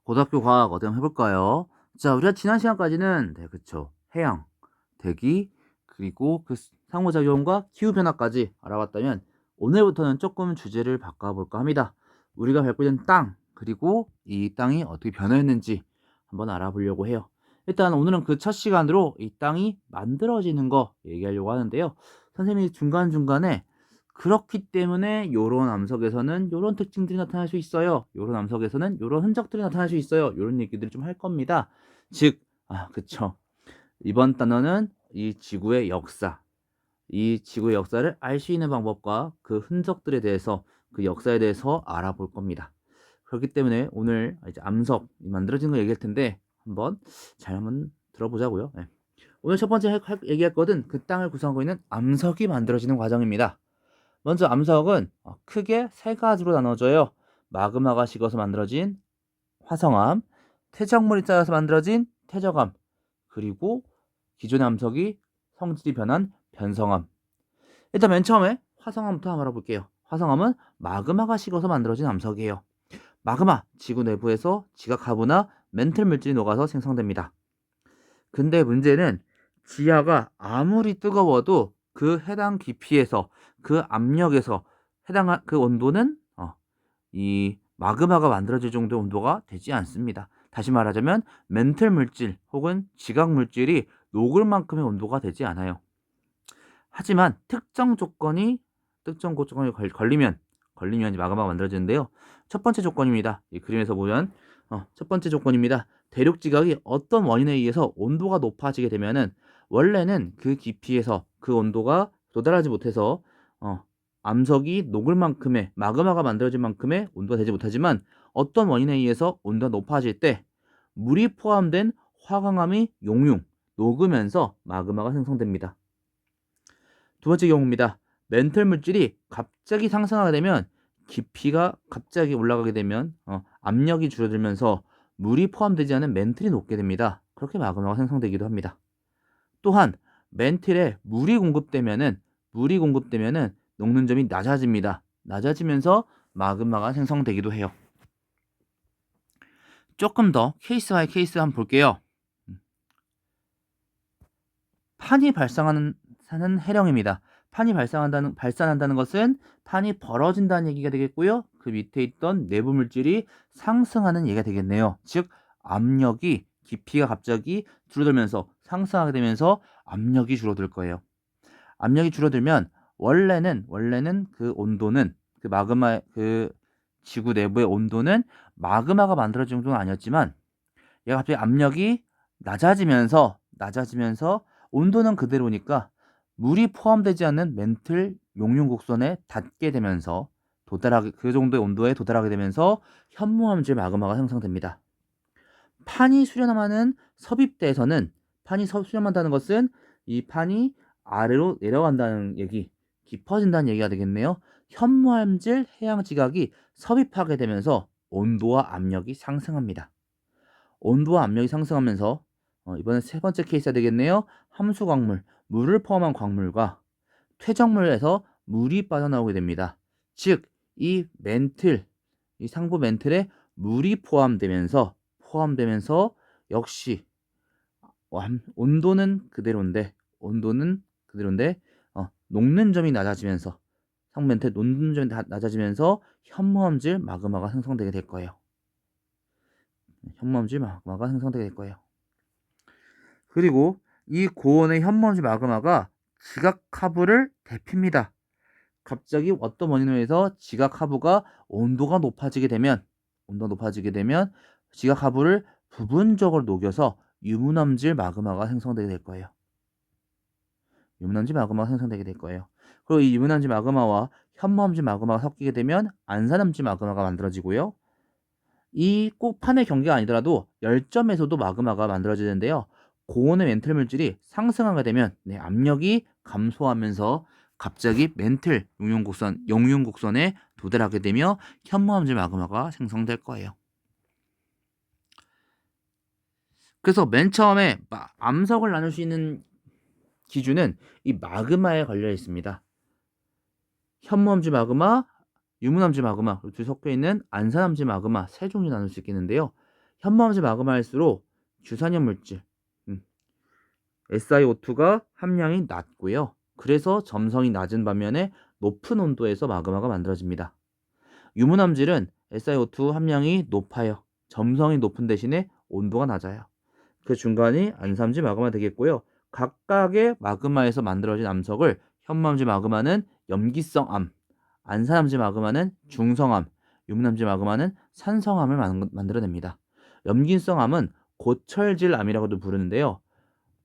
고등학교 과학 어떻게 한번 해볼까요? 자, 우리가 지난 시간까지는 그쵸. 해양, 대기, 그리고 그 상호작용과 기후변화까지 알아봤다면 오늘부터는 조금 주제를 바꿔볼까 합니다. 우리가 밟고 있는 땅, 그리고 이 땅이 어떻게 변화했는지 한번 알아보려고 해요. 일단 오늘은 그 첫 시간으로 이 땅이 만들어지는 거 얘기하려고 하는데요. 선생님이 중간중간에 그렇기 때문에 요런 암석에서는 요런 특징들이 나타날 수 있어요. 요런 암석에서는 요런 흔적들이 나타날 수 있어요. 요런 얘기들을 좀 할 겁니다. 즉, 그쵸. 이번 단어는 이 지구의 역사, 이 지구의 역사를 알 수 있는 방법과 그 흔적들에 대해서, 그 역사에 대해서 알아볼 겁니다. 그렇기 때문에 오늘 이제 암석이 만들어지는 거 얘기할 텐데 한번 들어보자고요. 네. 오늘 첫 번째 얘기할 것은 그 땅을 구성하고 있는 암석이 만들어지는 과정입니다. 먼저 암석은 크게 세 가지로 나눠져요. 마그마가 식어서 만들어진 화성암, 퇴적물이 쌓여서 만들어진 퇴적암, 그리고 기존의 암석이 성질이 변한 변성암. 일단 맨 처음에 화성암부터 한번 알아볼게요. 화성암은 마그마가 식어서 만들어진 암석이에요. 마그마, 지구 내부에서 지각하부나 멘틀 물질이 녹아서 생성됩니다. 근데 문제는 지하가 아무리 뜨거워도 그 해당 깊이에서, 그 압력에서 해당한 그 온도는 이 마그마가 만들어질 정도의 온도가 되지 않습니다. 다시 말하자면 멘틀 물질 혹은 지각 물질이 녹을 만큼의 온도가 되지 않아요. 하지만 특정 조건이 걸리면 이제 마그마가 만들어지는데요. 첫 번째 조건입니다. 이 그림에서 보면 첫 번째 조건입니다. 대륙 지각이 어떤 원인에 의해서 온도가 높아지게 되면은 원래는 그 깊이에서 그 온도가 도달하지 못해서 암석이 녹을 만큼의 마그마가 만들어질 만큼의 온도가 되지 못하지만 어떤 원인에 의해서 온도가 높아질 때 물이 포함된 화강암이 녹으면서 마그마가 생성됩니다. 두 번째 경우입니다. 멘틀 물질이 갑자기 상승하게 되면 깊이가 갑자기 올라가게 되면 압력이 줄어들면서 물이 포함되지 않은 멘틀이 녹게 됩니다. 그렇게 마그마가 생성되기도 합니다. 또한 멘틀에 물이 공급되면은 녹는 점이 낮아집니다. 낮아지면서 마그마가 생성되기도 해요. 조금 더 케이스 바이 케이스 한번 볼게요. 판이 발생하는 해령입니다. 판이 발산한다는 것은 판이 벌어진다는 얘기가 되겠고요. 그 밑에 있던 내부 물질이 상승하는 얘기가 되겠네요. 즉 압력이 깊이가 갑자기 줄어들면서 상승하게 되면서 압력이 줄어들 거예요. 압력이 줄어들면 원래는 그 온도는 그 마그마 그 지구 내부의 온도는 마그마가 만들어진 정도는 아니었지만 얘가 갑자기 압력이 낮아지면서 온도는 그대로니까 물이 포함되지 않는 멘틀 용융 곡선에 닿게 되면서 그 정도의 온도에 도달하게 되면서 현무암질 마그마가 형성됩니다. 판이 수렴하는 섭입대에서는 수렴한다는 것은 이 판이 아래로 내려간다는 얘기, 깊어진다는 얘기가 되겠네요. 현무암질 해양 지각이 섭입하게 되면서 온도와 압력이 상승합니다. 온도와 압력이 상승하면서 이번엔 세 번째 케이스가 되겠네요. 함수광물, 물을 포함한 광물과 퇴적물에서 물이 빠져나오게 됩니다. 즉, 이 상부 멘틀에 물이 포함되면서 역시 온도는 그대로인데 녹는 점이 낮아지면서 상부 멘틀 녹는 점이 낮아지면서 현무암질 마그마가 생성되게 될 거예요. 현무암질 마그마가 생성되게 될 거예요. 그리고 이 고온의 현무암질 마그마가 지각 하부를 데핍니다. 갑자기 어떤 원인으로 해서 지각 하부가 온도가 높아지게 되면 지각 하부를 부분적으로 녹여서 유문암질 마그마가 생성되게 될 거예요. 그리고 이 유문암질 마그마와 현무암질 마그마가 섞이게 되면 안산암질 마그마가 만들어지고요. 이 꼭 판의 경계가 아니더라도 열점에서도 마그마가 만들어지는데요. 고온의 멘틀 물질이 상승하게 되면 압력이 감소하면서 갑자기 멘틀 용융곡선에 도달하게 되며 현무암질 마그마가 생성될 거예요. 그래서 맨 처음에 암석을 나눌 수 있는 기준은 이 마그마에 걸려 있습니다. 현무암질 마그마, 유문암질 마그마, 둘이 섞여 있는 안산암질 마그마 세 종류 나눌 수 있겠는데요. 현무암질 마그마일수록 규산염 물질 SiO2가 함량이 낮고요. 그래서 점성이 낮은 반면에 높은 온도에서 마그마가 만들어집니다. 유문암질은 SiO2 함량이 높아요. 점성이 높은 대신에 온도가 낮아요. 그 중간이 안산암질 마그마 되겠고요. 각각의 마그마에서 만들어진 암석을 현무암질 마그마는 염기성암, 안산암질 마그마는 중성암, 유문암질 마그마는 산성암을 만들어냅니다. 염기성암은 고철질암이라고도 부르는데요.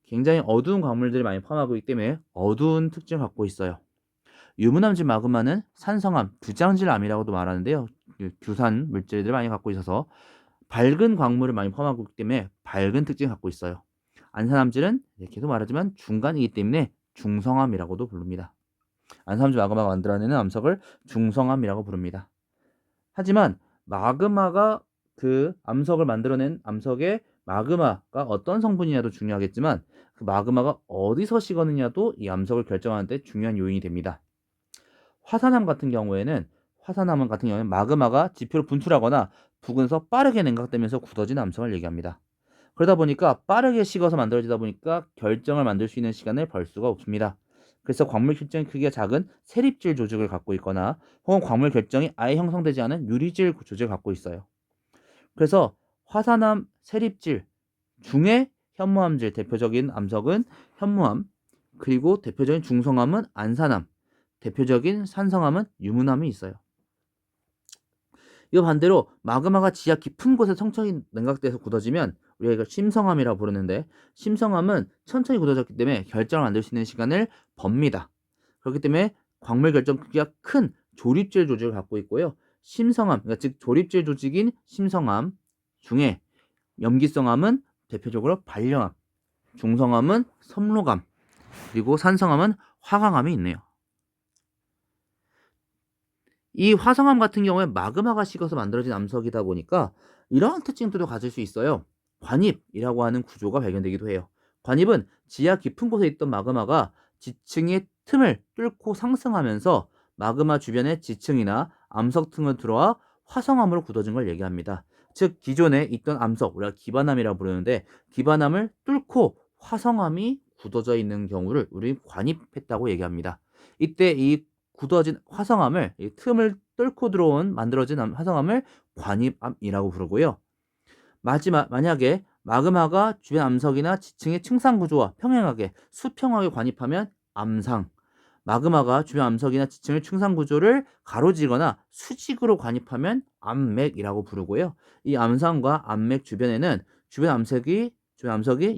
굉장히 어두운 광물들이 많이 포함하고 있기 때문에 어두운 특징을 갖고 있어요. 유문암질 마그마는 산성암, 부장질암이라고도 말하는데요. 규산 물질들을 많이 갖고 있어서 밝은 광물을 많이 포함하고 있기 때문에 밝은 특징을 갖고 있어요. 안산암질은 계속 말하지만 중간이기 때문에 중성암이라고도 부릅니다. 안산암질 마그마가 만들어내는 암석을 중성암이라고 부릅니다. 하지만 마그마가 그 암석을 만들어낸 암석의 마그마가 어떤 성분이냐도 중요하겠지만 그 마그마가 어디서 식었느냐도 이 암석을 결정하는 데 중요한 요인이 됩니다. 화산암 같은 경우에는 마그마가 지표로 분출하거나 부근에서 빠르게 냉각되면서 굳어진 암석을 얘기합니다. 그러다 보니까 빠르게 식어서 만들어지다 보니까 결정을 만들 수 있는 시간을 벌 수가 없습니다. 그래서 광물 결정의 크기가 작은 세립질 조직을 갖고 있거나 혹은 광물 결정이 아예 형성되지 않은 유리질 조직을 갖고 있어요. 그래서 화산암, 세립질 중에 현무암질 대표적인 암석은 현무암, 그리고 대표적인 중성암은 안산암, 대표적인 산성암은 유문암이 있어요. 이거 반대로 마그마가 지하 깊은 곳에 천천히 냉각돼서 굳어지면 우리가 이걸 심성암이라고 부르는데, 심성암은 천천히 굳어졌기 때문에 결정을 만들 수 있는 시간을 법니다. 그렇기 때문에 광물 결정 크기가 큰 조립질 조직을 갖고 있고요. 심성암, 그러니까 즉 조립질 조직인 심성암 중에 염기성암은 대표적으로 발령암, 중성암은 섬록암, 그리고 산성암은 화강암이 있네요. 이 화성암 같은 경우에 마그마가 식어서 만들어진 암석이다 보니까 이러한 특징들도 가질 수 있어요. 관입이라고 하는 구조가 발견되기도 해요. 관입은 지하 깊은 곳에 있던 마그마가 지층의 틈을 뚫고 상승하면서 마그마 주변의 지층이나 암석 틈을 들어와 화성암으로 굳어진 걸 얘기합니다. 즉 기존에 있던 암석, 우리가 기반암이라고 부르는데 기반암을 뚫고 화성암이 굳어져 있는 경우를 우리 관입했다고 얘기합니다. 이때 이 굳어진 화성암을, 이 틈을 뚫고 들어온 만들어진 화성암을 관입암이라고 부르고요. 만약에 마그마가 주변 암석이나 지층의 층상 구조와 평행하게 수평하게 관입하면 암상, 마그마가 주변 암석이나 지층의 층상 구조를 가로지거나 수직으로 관입하면 암맥이라고 부르고요. 이 암상과 암맥 주변에는 주변 암석이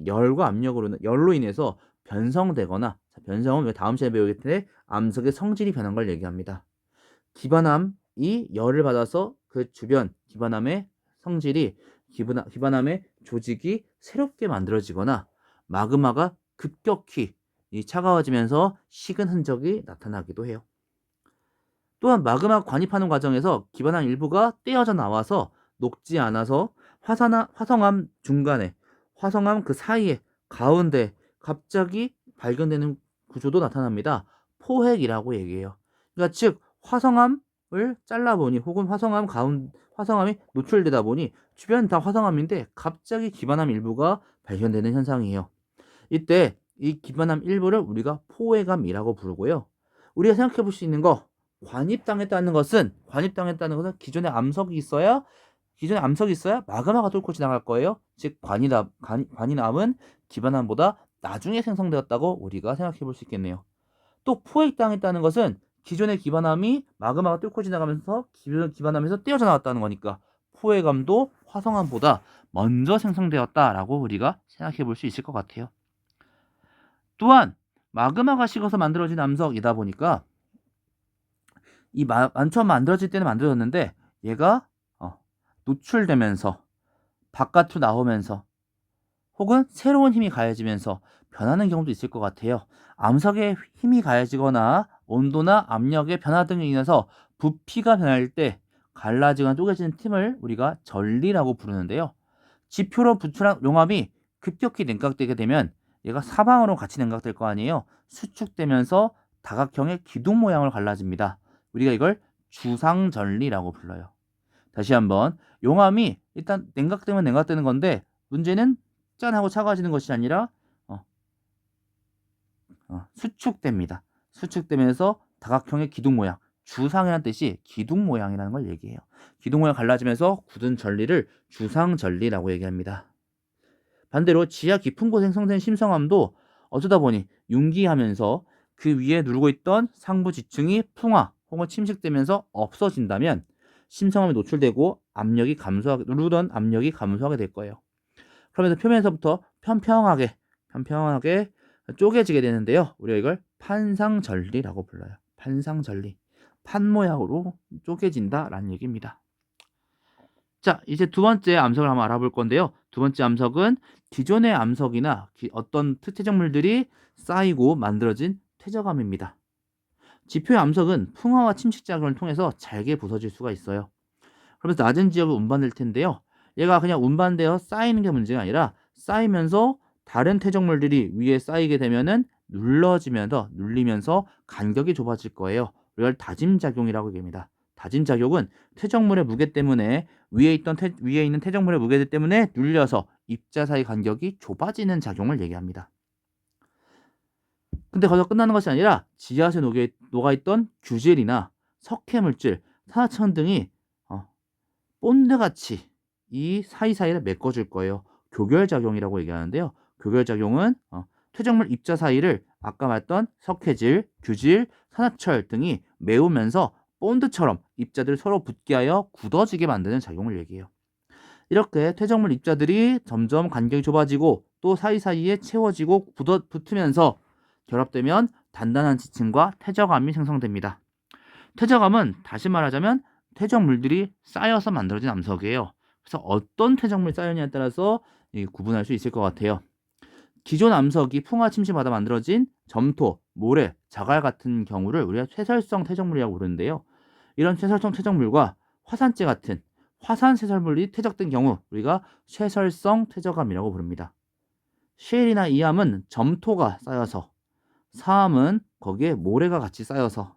열과 열로 인해서 변성되거나, 변성은 다음 시간에 배우겠 텐데 암석의 성질이 변한 걸 얘기합니다. 기반암이 열을 받아서 그 주변 기반암의 성질이 기반암의 조직이 새롭게 만들어지거나 마그마가 급격히 차가워지면서 식은 흔적이 나타나기도 해요. 또한 마그마 관입하는 과정에서 기반암 일부가 떼어져 나와서 녹지 않아서 화성암 중간에, 화성암 그 사이에, 가운데 갑자기 발견되는 구조도 나타납니다. 포획이라고 얘기해요. 그러니까 즉 화성암을 잘라보니 혹은 화성암이 노출되다 보니 주변 다 화성암인데 갑자기 기반암 일부가 발견되는 현상이에요. 이때 이 기반암 일부를 우리가 포획암이라고 부르고요. 우리가 생각해 볼 수 있는 거, 관입당했다는 것은 기존에 암석이 있어야 마그마가 뚫고 지나갈 거예요. 즉 관이암은 기반암보다 나중에 생성되었다고 우리가 생각해 볼 수 있겠네요. 또 포획당했다는 것은 기존의 기반암이 마그마가 뚫고 지나가면서 기반암에서 떼어져 나왔다는 거니까 포획암도 화성암보다 먼저 생성되었다라고 우리가 생각해 볼 수 있을 것 같아요. 또한 마그마가 식어서 만들어진 암석이다 보니까 처음 만들어질 때는 만들어졌는데 얘가 노출되면서 바깥으로 나오면서 혹은 새로운 힘이 가해지면서 변하는 경우도 있을 것 같아요. 암석의 힘이 가해지거나 온도나 압력의 변화 등에 인해서 부피가 변할 때 갈라지거나 쪼개지는 틈을 우리가 전리라고 부르는데요. 지표로 분출한 용암이 급격히 냉각되게 되면 얘가 사방으로 같이 냉각될 거 아니에요. 수축되면서 다각형의 기둥 모양을 갈라집니다. 우리가 이걸 주상전리라고 불러요. 다시 한번, 용암이 일단 냉각되면 냉각되는 건데 문제는 짠 하고 차가워지는 것이 아니라 수축됩니다. 수축되면서 다각형의 기둥 모양, 주상이라는 뜻이 기둥 모양이라는 걸 얘기해요. 기둥 모양 갈라지면서 굳은 전리를 주상전리라고 얘기합니다. 반대로 지하 깊은 곳에 형성된 심성암도 어쩌다 보니 융기하면서 그 위에 누르고 있던 상부 지층이 풍화 혹은 침식되면서 없어진다면 심성암이 노출되고 누르던 압력이 감소하게 될 거예요. 그러면서 표면에서부터 편평하게 쪼개지게 되는데요. 우리가 이걸 판상전리라고 불러요. 판상전리. 판 모양으로 쪼개진다라는 얘기입니다. 자, 이제 두 번째 암석을 한번 알아볼 건데요. 두 번째 암석은 기존의 암석이나 어떤 퇴적물들이 쌓이고 만들어진 퇴적암입니다. 지표의 암석은 풍화와 침식 작용을 통해서 잘게 부서질 수가 있어요. 그러면서 낮은 지역을 운반될 텐데요. 얘가 그냥 운반되어 쌓이는 게 문제가 아니라 쌓이면서 다른 퇴적물들이 위에 쌓이게 되면은 눌리면서 간격이 좁아질 거예요. 이걸 다짐작용이라고 얘기합니다. 다짐작용은 퇴적물의 무게 때문에 위에 있는 퇴적물의 무게 때문에 눌려서 입자 사이 간격이 좁아지는 작용을 얘기합니다. 근데 거기서 끝나는 것이 아니라 지하수에 녹아있던 규젤이나 석회물질, 산화천 등이 본드같이 이 사이사이를 메꿔줄 거예요. 교결작용이라고 얘기하는데요. 교결작용은 퇴적물 입자 사이를 아까 말했던 석회질, 규질, 산화철 등이 메우면서 본드처럼 입자들을 서로 붙게 하여 굳어지게 만드는 작용을 얘기해요. 이렇게 퇴적물 입자들이 점점 간격이 좁아지고 또 사이사이에 채워지고 붙으면서 결합되면 단단한 지층과 퇴적암이 생성됩니다. 퇴적암은 다시 말하자면 퇴적물들이 쌓여서 만들어진 암석이에요. 그래서 어떤 퇴적물이 쌓였냐에 따라서 구분할 수 있을 것 같아요. 기존 암석이 풍화 침식마다 만들어진 점토, 모래, 자갈 같은 경우를 우리가 쇠설성 퇴적물이라고 부르는데요. 이런 쇠설성 퇴적물과 화산재 같은 화산 쇠설물이 퇴적된 경우 우리가 쇠설성 퇴적암이라고 부릅니다. 쉘이나 이암은 점토가 쌓여서, 사암은 거기에 모래가 같이 쌓여서,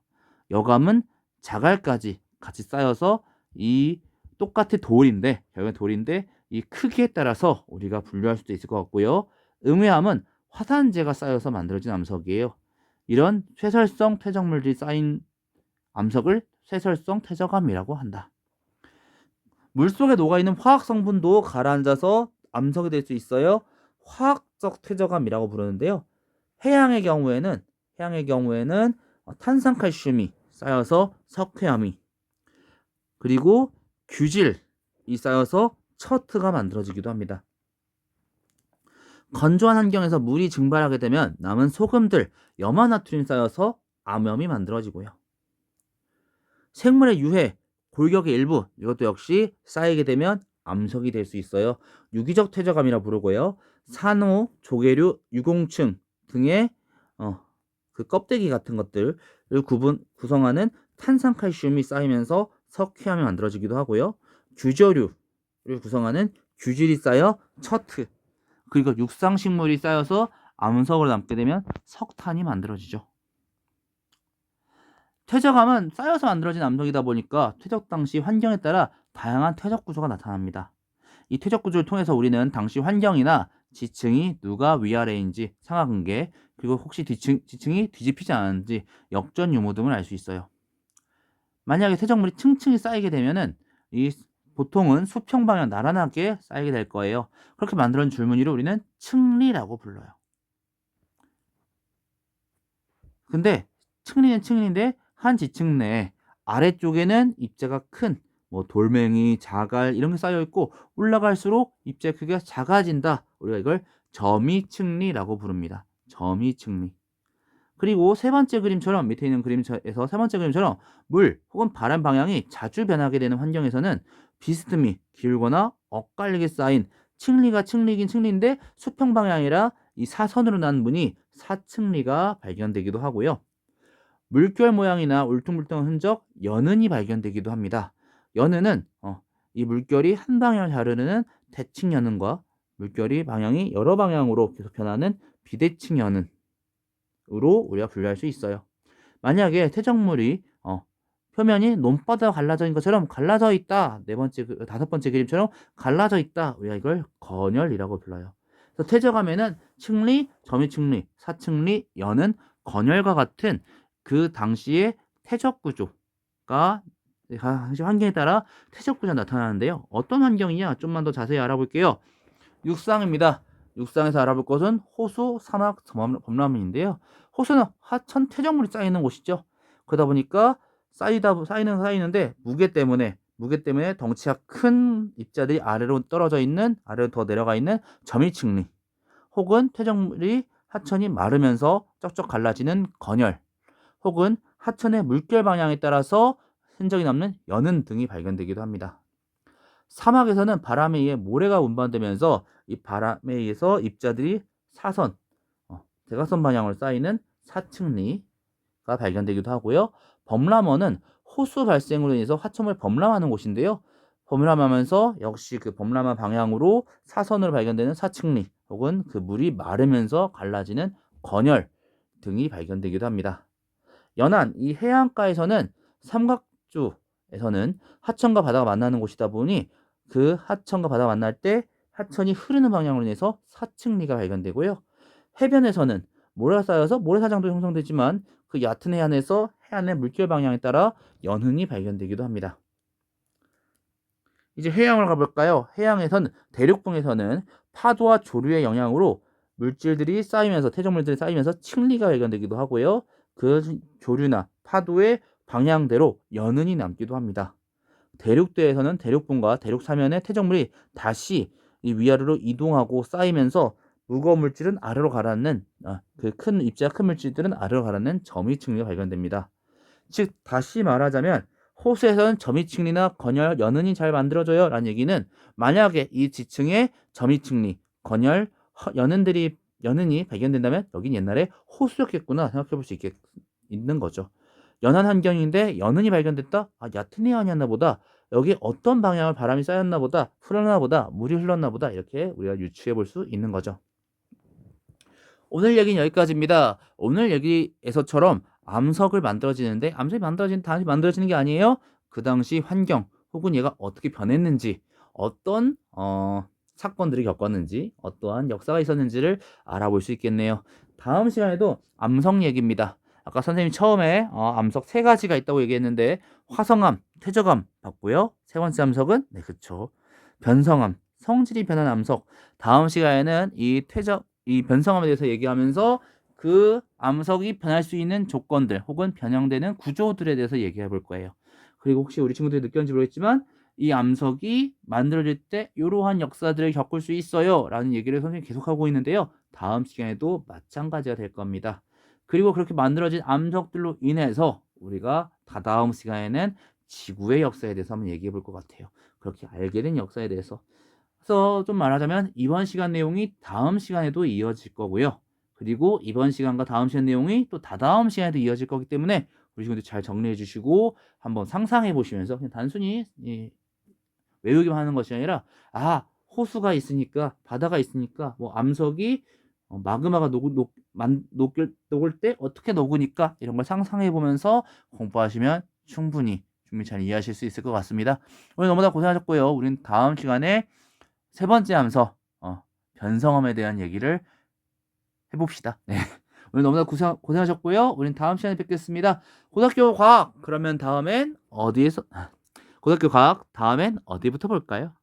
여감은 자갈까지 같이 쌓여서 이 똑같은 결국엔 돌인데 이 크기에 따라서 우리가 분류할 수도 있을 것 같고요. 응외암은 화산재가 쌓여서 만들어진 암석이에요. 이런 쇠설성 퇴적물들이 쌓인 암석을 쇠설성 퇴적암이라고 한다. 물속에 녹아있는 화학 성분도 가라앉아서 암석이 될 수 있어요. 화학적 퇴적암이라고 부르는데요. 해양의 경우에는 탄산칼슘이 쌓여서 석회암이, 그리고 규질이 쌓여서 처트가 만들어지기도 합니다. 건조한 환경에서 물이 증발하게 되면 남은 소금들, 염화나트륨이 쌓여서 암염이 만들어지고요. 생물의 유해, 골격의 일부, 이것도 역시 쌓이게 되면 암석이 될 수 있어요. 유기적 퇴적암이라 부르고요. 산호, 조개류, 유공층 등의 그 껍데기 같은 것들을 구성하는 탄산칼슘이 쌓이면서 석회암이 만들어지기도 하고요. 규저류를 구성하는 규질이 쌓여 처트, 그리고 육상식물이 쌓여서 암석으로 남게 되면 석탄이 만들어지죠. 퇴적암은 쌓여서 만들어진 암석이다 보니까 퇴적 당시 환경에 따라 다양한 퇴적 구조가 나타납니다. 이 퇴적 구조를 통해서 우리는 당시 환경이나 지층이 누가 위아래인지 상하관계, 그리고 혹시 지층이 뒤집히지 않았는지 역전 유무 등을 알 수 있어요. 만약에 퇴적물이 층층이 쌓이게 되면은 보통은 수평 방향 나란하게 쌓이게 될 거예요. 그렇게 만들어진 줄무늬를 우리는 층리라고 불러요. 근데 층리는 층리인데 한 지층 내에 아래쪽에는 입자가 큰 돌멩이, 자갈 이런 게 쌓여 있고 올라갈수록 입자의 크기가 작아진다. 우리가 이걸 점이층리라고 부릅니다. 점이층리. 그리고 세 번째 그림처럼 밑에 있는 그림에서 세 번째 그림처럼 물 혹은 바람 방향이 자주 변하게 되는 환경에서는 비스듬히 기울거나 엇갈리게 쌓인 층리가 층리긴 층리인데 수평 방향이라 이 사선으로 난 문이 사층리가 발견되기도 하고요. 물결 모양이나 울퉁불퉁한 흔적, 연은이 발견되기도 합니다. 연은은 이 물결이 한 방향을 잘 흐르는 대칭 연은과 물결이 방향이 여러 방향으로 계속 변하는 비대칭 연은으로 우리가 분류할 수 있어요. 만약에 퇴적물이 표면이 논바다가 갈라져 있는 것처럼 갈라져 있다. 다섯 번째 그림처럼 갈라져 있다. 우리가 이걸 건열이라고 불러요. 그래서 퇴적하면은 층리, 점유층리, 사층리, 연은 건열과 같은 그 당시의 퇴적 구조가 당시 환경에 따라 퇴적 구조가 나타나는데요. 어떤 환경이냐? 좀만 더 자세히 알아볼게요. 육상입니다. 육상에서 알아볼 것은 호수, 사막, 범람인데요. 호수는 하천 퇴적물이 쌓이는 곳이죠. 그러다 보니까 쌓이는데 무게 때문에 덩치가 큰 입자들이 아래로 더 내려가 있는 점유층리, 혹은 퇴적물이 하천이 마르면서 쩍쩍 갈라지는 건열, 혹은 하천의 물결 방향에 따라서 흔적이 남는 연은 등이 발견되기도 합니다. 사막에서는 바람에 의해 모래가 운반되면서 이 바람에 의해서 입자들이 대각선 방향으로 쌓이는 사층리가 발견되기도 하고요. 범람원은 호수 발생으로 인해서 하천을 범람하는 곳인데요. 범람하면서 역시 그 범람한 방향으로 사선으로 발견되는 사층리, 혹은 그 물이 마르면서 갈라지는 건열 등이 발견되기도 합니다. 연안, 이 해안가에서는 삼각주에서는 하천과 바다가 만나는 곳이다 보니 그 하천과 바다가 만날 때 하천이 흐르는 방향으로 인해서 사층리가 발견되고요. 해변에서는 모래가 쌓여서 모래사장도 형성되지만 그 얕은 해안에서 해안의 물결 방향에 따라 연흔이 발견되기도 합니다. 이제 해양을 가볼까요? 대륙붕에서는 파도와 조류의 영향으로 퇴적물들이 쌓이면서 층리가 발견되기도 하고요. 그 조류나 파도의 방향대로 연흔이 남기도 합니다. 대륙대에서는 대륙붕과 대륙 사면의 퇴적물이 다시 이 위아래로 이동하고 쌓이면서 무거운 물질은 아래로 가라앉는 그 큰 입자가 큰 물질들은 아래로 가라앉는 점유층리가 발견됩니다. 즉 다시 말하자면 호수에서는 점유층리나 건열, 연흔이 잘 만들어져요 라는 얘기는, 만약에 이 지층에 점유층리, 건열, 연흔이 발견된다면 여긴 옛날에 호수였겠구나 생각해 볼 수 있는 거죠. 연한 환경인데 연흔이 발견됐다? 얕은 해안이었나 보다. 여기 어떤 방향을 바람이 쌓였나 보다. 흘렀나 보다. 물이 흘렀나 보다. 이렇게 우리가 유추해 볼 수 있는 거죠. 오늘 얘기는 여기까지입니다. 오늘 얘기에서처럼 암석을 만들어지는데, 암석이 다시 만들어지는 게 아니에요. 그 당시 환경 혹은 얘가 어떻게 변했는지, 어떤 사건들이 겪었는지, 어떠한 역사가 있었는지를 알아볼 수 있겠네요. 다음 시간에도 암석 얘기입니다. 아까 선생님이 처음에 암석 세 가지가 있다고 얘기했는데, 화성암, 퇴적암 봤고요. 세 번째 암석은 그쵸, 변성암, 성질이 변한 암석. 다음 시간에는 이 변성암에 대해서 얘기하면서 그 암석이 변할 수 있는 조건들 혹은 변형되는 구조들에 대해서 얘기해 볼 거예요. 그리고 혹시 우리 친구들이 느꼈는지 모르겠지만 이 암석이 만들어질 때 이러한 역사들을 겪을 수 있어요 라는 얘기를 선생님이 계속하고 있는데요. 다음 시간에도 마찬가지가 될 겁니다. 그리고 그렇게 만들어진 암석들로 인해서 우리가 다다음 시간에는 지구의 역사에 대해서 한번 얘기해 볼 것 같아요. 그렇게 알게 된 역사에 대해서. 그래서 좀 말하자면 이번 시간 내용이 다음 시간에도 이어질 거고요. 그리고 이번 시간과 다음 시간 내용이 또 다다음 시간에도 이어질 거기 때문에 우리 친구들 잘 정리해 주시고 한번 상상해 보시면서 그냥 단순히 외우기만 하는 것이 아니라, 호수가 있으니까, 바다가 있으니까, 뭐 암석이 마그마가 녹을 때 어떻게 녹으니까 이런 걸 상상해 보면서 공부하시면 충분히 잘 이해하실 수 있을 것 같습니다. 오늘 너무나 고생하셨고요. 우리는 다음 시간에 세 번째 함석 변성함에 대한 얘기를 해봅시다. 네. 오늘 너무나 고생하셨고요. 우린 다음 시간에 뵙겠습니다. 고등학교 과학 다음엔 어디부터 볼까요?